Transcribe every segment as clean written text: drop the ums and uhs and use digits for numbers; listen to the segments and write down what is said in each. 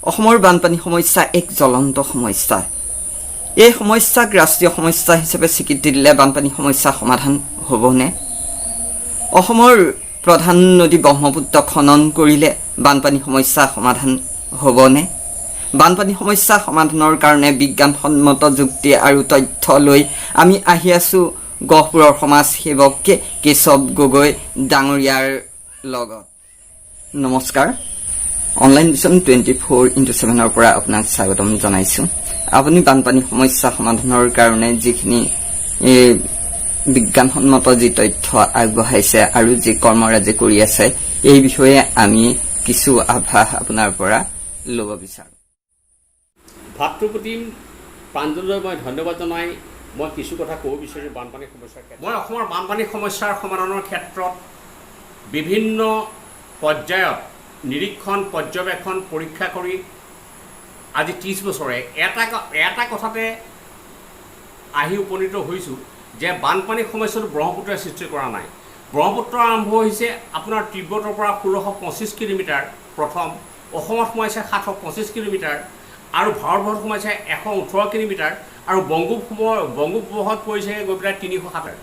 অসমৰ বানপানী সমস্যা এক জ্বলন্ত সমস্যা। এই সমস্যাক ৰাষ্ট্ৰীয় সমস্যা হিচাপে স্বীকৃতি দিলে বানপানী সমস্যা সমাধান হ'বনে? অসমৰ প্ৰধান নদী ব্ৰহ্মপুত্ৰ খনন কৰিলে বানপানী সমস্যা সমাধান হ'বনে? বানপানী সমস্যা সমাধানৰ কাৰণে বিজ্ঞানসন্মত যুক্তি আৰু তথ্য লৈ আমি আহি আছোঁ গহপুৰৰ সমাজ সেৱক কেশৱ গগৈ ডাঙৰীয়াৰ লগত। নমস্কাৰ, অনলাইন ভিজন 24x7 পৰা আপোনাক স্বাগতম জনাইছোঁ। আপুনি বানপানী সমস্যা সমাধানৰ কাৰণে যিখিনি বিজ্ঞানসন্মত যি তথ্য আগবঢ়াইছে আৰু যি কৰ্মৰাজি কৰি আছে, এই বিষয়ে আমি কিছু আভাস আপোনাৰ পৰা ল'ব বিচাৰোঁ। ভাতৃপ্ৰতিম প্ৰাঞ্জললৈ মই ধন্যবাদ জনাই মই কিছু কথা ক'ব বিচাৰিছোঁ বানপানী সমস্যাৰ ক্ষেত্ৰত। মই অসমৰ বানপানী সমস্যাৰ সমাধানৰ ক্ষেত্ৰত বিভিন্ন পৰ্যায়ত নিৰীক্ষণ, পৰ্যবেক্ষণ, পৰীক্ষা কৰি আজি 30 বছৰে এটা কথাতে আহি উপনীত হৈছোঁ যে বানপানী সমস্যাটো ব্ৰহ্মপুত্ৰই সৃষ্টি কৰা নাই। ব্ৰহ্মপুত্ৰ আৰম্ভ হৈছে আপোনাৰ তিব্বতৰ পৰা 1625 কিলোমিটাৰ প্ৰথম, অসমত সোমাইছে 725 কিলোমিটাৰ আৰু ভাৰতবৰ্ষত সোমাইছে 118 কিলোমিটাৰ আৰু বংগোপসাগৰত পৰিছে গৈ পেলাই 307।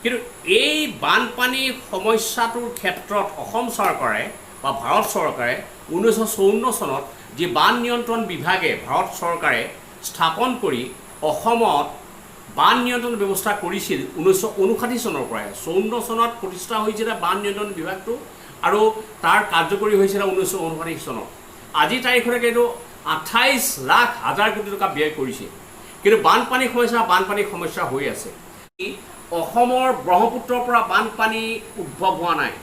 কিন্তু এই বানপানী সমস্যাটোৰ ক্ষেত্ৰত অসম চৰকাৰে বা ভাৰত চৰকাৰে 1954 চনত যি বান নিয়ন্ত্ৰণ বিভাগে ভাৰত চৰকাৰে স্থাপন কৰি অসমত বান নিয়ন্ত্ৰণ ব্যৱস্থা কৰিছিল 1959 চনৰ পৰাই। 54 চনত প্ৰতিষ্ঠা হৈছিলে বান নিয়ন্ত্ৰণ বিভাগটো আৰু তাৰ কাৰ্যকৰী হৈছিলে 1959 চনত। আজি তাৰিখলৈকে এইটো 28 লাখ হাজাৰ কোটি টকা ব্যয় কৰিছে। কিন্তু বানপানী সমস্যা হৈ আছে। অসমৰ ব্ৰহ্মপুত্ৰৰ পৰা বানপানী উদ্ভৱ হোৱা নাই।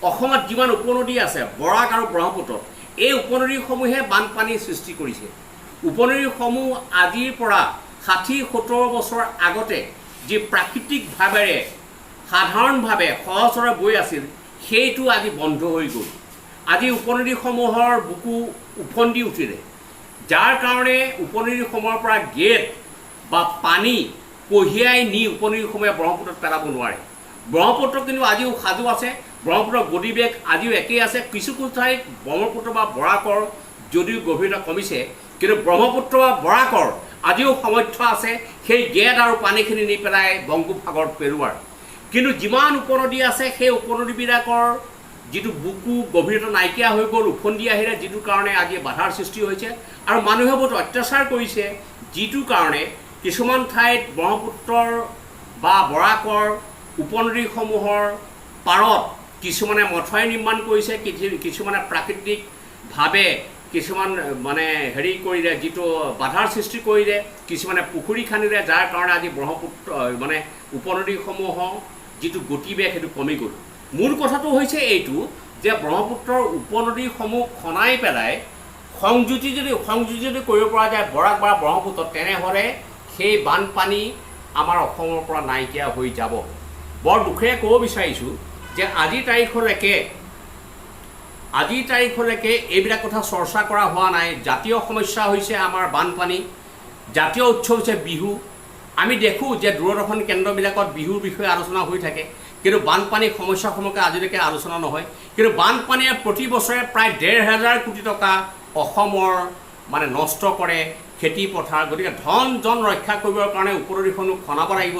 অসমত যিমান উপনদী আছে বৰাক আৰু ব্ৰহ্মপুত্ৰ, এই উপনদীসমূহে বানপানী সৃষ্টি কৰিছে। উপনদীসমূহ আজিৰ পৰা 60-70 বছৰ আগতে যি প্ৰাকৃতিকভাৱেৰে সাধাৰণভাৱে সহজৰে বৈ আছিল, সেইটো আজি বন্ধ হৈ গ'ল। আজি উপনদীসমূহৰ বুকু উফন্দি উঠিলে, যাৰ কাৰণে উপনদীসমূহৰ পৰা গেট বা পানী কঢ়িয়াই নি উপনদীসমূহে ব্ৰহ্মপুত্ৰত পেলাব নোৱাৰে। ব্ৰহ্মপুত্ৰ কিন্তু আজিও সাজু আছে, ব্ৰহ্মপুত্ৰৰ গতিবেগ আজিও একেই আছে। কিছু ঠাইত ব্ৰহ্মপুত্ৰ বা বৰাকৰ যদিও গভীৰতা কমিছে, কিন্তু ব্ৰহ্মপুত্ৰ বা বৰাকৰ আজিও সামৰ্থ্য আছে সেই গেট আৰু পানীখিনি নি পেলাই বংগোপসাগৰত পেলোৱাৰ। কিন্তু যিমান উপনদী আছে সেই উপনদীবিলাকৰ যিটো বুকু গভীৰতা নাইকিয়া হৈ গ'ল, উফন্দি আহিলে, যিটো কাৰণে আজি বাধাৰ সৃষ্টি হৈছে আৰু মানুহে বহুত অত্যাচাৰ কৰিছে, যিটো কাৰণে কিছুমান ঠাইত ব্ৰহ্মপুত্ৰৰ বা বৰাকৰ উপনদীসমূহৰ পাৰত কিছুমানে মথাউৰি নিৰ্মাণ কৰিছে, কিছুমানে প্ৰাকৃতিকভাৱে কিছুমান কৰিলে, যিটো বাধাৰ সৃষ্টি কৰিলে, কিছুমানে পুখুৰী খান্দিলে, যাৰ কাৰণে আজি ব্ৰহ্মপুত্ৰ উপনদীসমূহৰ যিটো গতিবেগ সেইটো কমি গ'ল। মূল কথাটো হৈছে এইটো যে ব্ৰহ্মপুত্ৰৰ উপনদীসমূহ খনাই পেলাই সংযোজি যদি কৰিব পৰা যায় বৰাক বা ব্ৰহ্মপুত্ৰত, তেনেহ'লে সেই বানপানী আমাৰ অসমৰ পৰা নাইকিয়া হৈ যাব। বৰ দুখেৰে ক'ব বিচাৰিছোঁ যে আজিৰ তাৰিখলৈকে এইবিলাক কথা চৰ্চা কৰা হোৱা নাই। জাতীয় সমস্যা হৈছে আমাৰ বানপানী, জাতীয় উৎসৱ হৈছে বিহু। আমি দেখোঁ যে দূৰদৰ্শন কেন্দ্ৰবিলাকত বিহুৰ বিষয়ে আলোচনা হৈ থাকে, কিন্তু বানপানী সমস্যাসমূহকে আজিলৈকে আলোচনা নহয়। কিন্তু বানপানীয়ে প্ৰতি বছৰে প্ৰায় 1,500 কোটি টকা অসমৰ নষ্ট কৰে খেতি পথাৰ। গতিকে জন ৰক্ষা কৰিবৰ কাৰণে উপনদীসমূহ খনাব লাগিব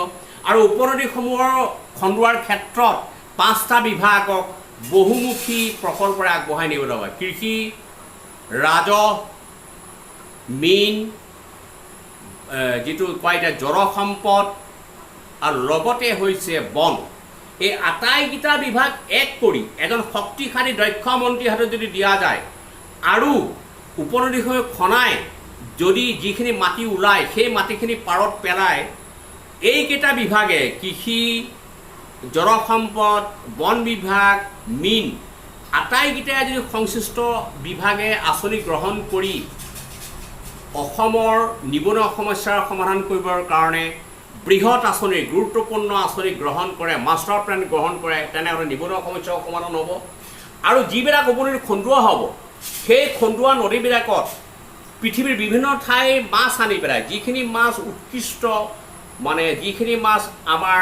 আৰু উপনদীসমূহৰ খন্দোৱাৰ ক্ষেত্ৰত 5টা বিভাগক বহুমুখী প্ৰকল্পৰে আগবঢ়াই নিব লাগিব। কৃষি, ৰাজহ, মীন, যিটো কয় এতিয়া জলসম্পদ আৰু লগতে হৈছে বন। এই আটাইকেইটা বিভাগ এক কৰি এজন শক্তিশালী দক্ষ মন্ত্ৰীৰ হাতত যদি দিয়া যায় আৰু উপনদীসমূহ খনাই যদি যিখিনি মাটি ওলায় সেই মাটিখিনি পাৰত পেলাই এইকেইটা বিভাগে কৃষি, জলসম্পদ, বন বিভাগ, মীন আটাইকেইটাই যদি সংশ্লিষ্ট বিভাগে আঁচনি গ্ৰহণ কৰি অসমৰ নিবনুৱা সমস্যাৰ সমাধান কৰিবৰ কাৰণে বৃহৎ আঁচনি, গুৰুত্বপূৰ্ণ আঁচনি গ্ৰহণ কৰে, মাষ্টাৰ প্লেন গ্ৰহণ কৰে, তেনেহ'লে নিবনুৱা সমস্যাৰ সমাধান হ'ব। আৰু যিবিলাক উপনদী খন্দুৱা হ'ব, সেই খন্দুৱা নদীবিলাকত পৃথিৱীৰ বিভিন্ন ঠাইৰ মাছ আনি পেলাই, যিখিনি মাছ উৎকৃষ্ট যিখিনি মাছ আমাৰ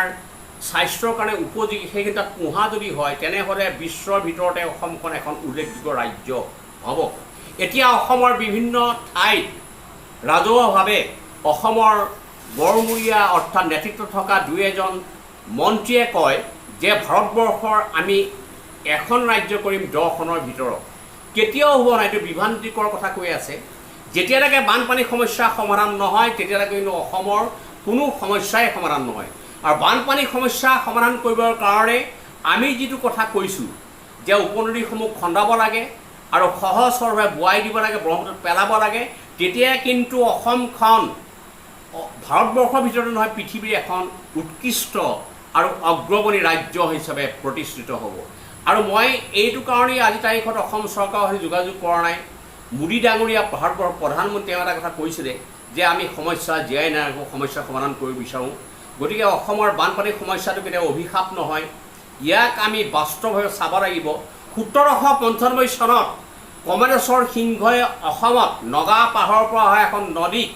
স্বাস্থ্যৰ কাৰণে উপযোগী, সেইখিনি তাত পোহা যদি হয়, তেনেহ'লে বিশ্বৰ ভিতৰতে অসমখন এখন উল্লেখযোগ্য ৰাজ্য হ'ব। এতিয়া অসমৰ বিভিন্ন ঠাইত ৰাজহুৱাভাৱে অসমৰ বৰমূৰীয়া অৰ্থাৎ নেতৃত্বত থকা দুই এজন মন্ত্ৰীয়ে কয় যে ভাৰতবৰ্ষৰ আমি এখন ৰাজ্য কৰিম 10খনৰ ভিতৰত। কেতিয়াও হ'ব নাই, এইটো বিভ্ৰান্তিকৰ কথা কৈ আছে। যেতিয়ালৈকে বানপানী সমস্যা সমাধান নহয় তেতিয়ালৈকে কিন্তু অসমৰ কোনো সমস্যাই সমাধান নহয়। আৰু বানপানী সমস্যা সমাধান কৰিবৰ কাৰণে আমি যিটো কথা কৈছোঁ যে উপনদীসমূহ খন্দাব লাগে আৰু সহজ সৰলভাৱে বোৱাই দিব লাগে, ব্ৰহ্মপুত্ৰত পেলাব লাগে, তেতিয়া কিন্তু অসমখন ভাৰতবৰ্ষৰ ভিতৰতে নহয় পৃথিৱীৰ এখন উৎকৃষ্ট আৰু অগ্ৰণী ৰাজ্য হিচাপে প্ৰতিষ্ঠিত হ'ব। আৰু মই এইটো কাৰণেই আজি তাৰিখত অসম চৰকাৰৰ সৈতে যোগাযোগ কৰা নাই। মোদী ডাঙৰীয়া ভাৰতবৰ্ষৰ প্ৰধানমন্ত্ৰী তেওঁ এটা কথা কৈছিলে যে আমি সমস্যা জীয়াই নাৰাখোঁ, সমস্যা সমাধান কৰিব বিচাৰোঁ। গতিকে অসমৰ বানপানীৰ সমস্যাটো কেতিয়াও অভিশাপ নহয়, ইয়াক আমি বাস্তৱভাৱে চাব লাগিব। 1795 চনত কমলেশ্বৰ সিংহই অসমত নগা পাহাৰৰ পৰা অহা এখন নদীক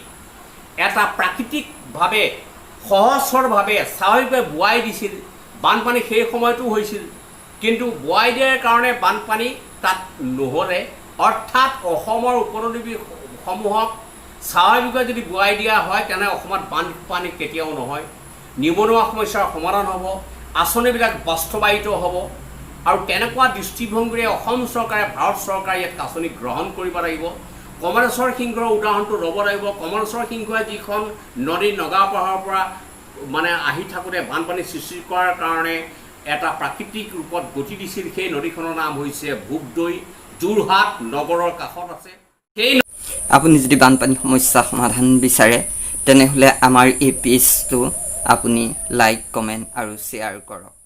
এটা প্ৰাকৃতিকভাৱে সহজ সৰলভাৱে স্বাভাৱিকভাৱে বোৱাই দিছিল। বানপানী সেই সময়তো হৈছিল, কিন্তু বোৱাই দিয়াৰ কাৰণে বানপানী তাত নহ'লে, অৰ্থাৎ অসমৰ উপনদীসমূহক স্বাভাৱিকভাৱে যদি বোৱাই দিয়া হয় তেনে অসমত বানপানী কেতিয়াও নহয়। নিবনুৱা সমস্যাৰ সমাধান হ'ব, আঁচনিবিলাক বাস্তৱায়িত হ'ব। আৰু তেনেকুৱা দৃষ্টিভংগীৰে অসম চৰকাৰে, ভাৰত চৰকাৰে ইয়াত আঁচনি গ্ৰহণ কৰিব লাগিব। কমলেশ্বৰ সিংহৰ উদাহৰণটো ল'ব লাগিব। কমলেশ্বৰ সিংহই যিখন নদী নগা পাহাৰৰ পৰা আহি থাকোঁতে বানপানী সৃষ্টি কৰাৰ কাৰণে এটা প্ৰাকৃতিক ৰূপত গতি দিছিল, সেই নদীখনৰ নাম হৈছে ভোগদৈ, যোৰহাট নগৰৰ কাষত আছে। সেই আপুনি যদি বানপানী সমস্যা সমাধান বিচাৰে তেনেহ'লে আমাৰ এই পেজটো আপুনি লাইক, কমেণ্ট আৰু শ্বেয়াৰ কৰক।